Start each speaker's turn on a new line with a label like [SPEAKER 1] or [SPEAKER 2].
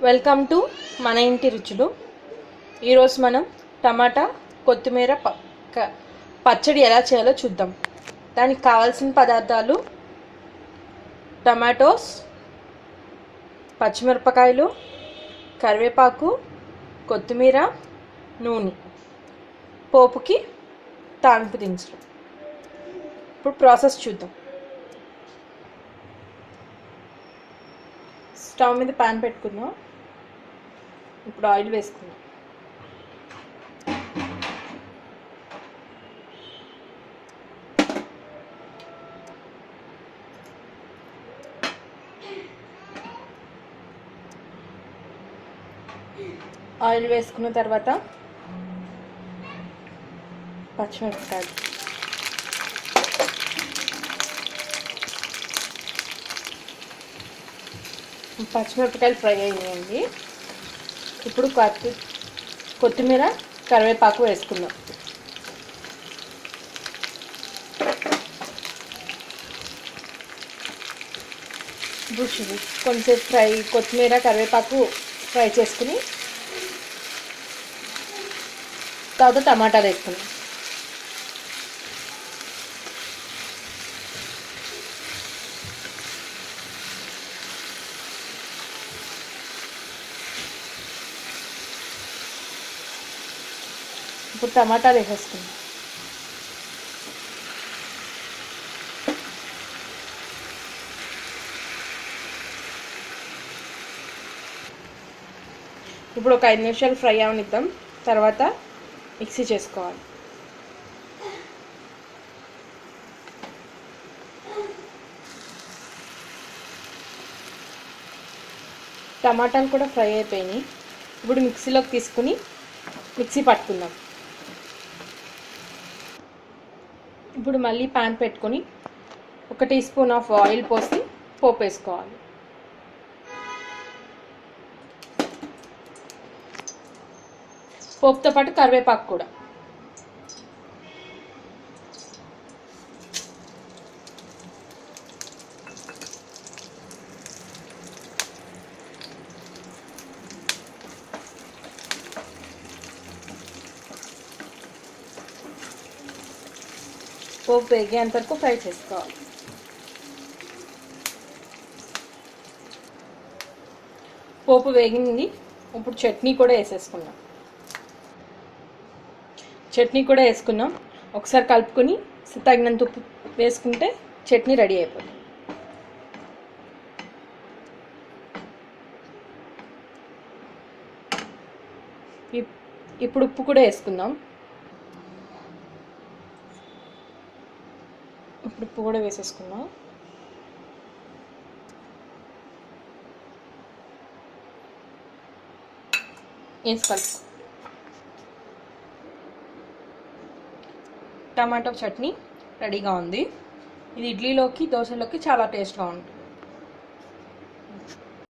[SPEAKER 1] Welcome to మన ఇంటి రుచులు. ఈరోజు మనం టమాటా కొత్తిమీర పచ్చడి ఎలా చేయాలో చూద్దాం. దానికి కావాల్సిన పదార్థాలు: టమాటోస్, పచ్చిమిరపకాయలు, కరివేపాకు, కొత్తిమీర, నూనె, పోపుకి తాలింపు దినుసులు. ఇప్పుడు ప్రాసెస్ చూద్దాం. స్టవ్ మీద ప్యాన్ పెట్టుకుందాం. ఇప్పుడు ఆయిల్ వేసుకుందాం. ఆయిల్ వేసుకున్న తర్వాత పచ్చిమిరపకాయలు, పచ్చిమిరపకాయలు ఫ్రై అయ్యాయండి. ఇప్పుడు కొత్తిమీర, కరివేపాకు వేసుకుందాం. ఇప్పుడు కొంచెం కొత్తిమీర కరివేపాకు ఫ్రై చేసుకుని తర్వాత టమాటాలు వేసుకుందాం. ఇప్పుడు టమాటాలు వేసేసుకుందాం. ఇప్పుడు ఒక 5 నిమిషాలు ఫ్రై అవనిద్దాం. తర్వాత మిక్సీ చేసుకోవాలి. టమాటాలు కూడా ఫ్రై అయిపోయినాయి. ఇప్పుడు మిక్సీలోకి తీసుకుని మిక్సీ పట్టుకుందాం. ఇప్పుడు మళ్ళీ ప్యాన్ పెట్టుకొని 1 టీ స్పూన్ ఆఫ్ ఆయిల్ పోసి పోపు వేసుకోవాలి. పోపుతో పాటు కరివేపాకు కూడా. పోపు వేగేంత వరకు ఫ్రై చేసుకోవాలి. పోపు వేగింది. ఇప్పుడు చట్నీ కూడా వేసుకున్నాం. ఒకసారి కలుపుకొని తగినంత ఉప్పు వేసుకుంటే చట్నీ రెడీ అయిపోతుంది. ఇప్పుడు ఉప్పు కూడా వేసుకుందాం. ఇప్పుడు ఉప్పు కూడా వేసేసుకుందాం. కలుపు. టమాటో చట్నీ రెడీగా ఉంది. ఇది ఇడ్లీలోకి, దోశలోకి చాలా టేస్ట్గా ఉంటుంది.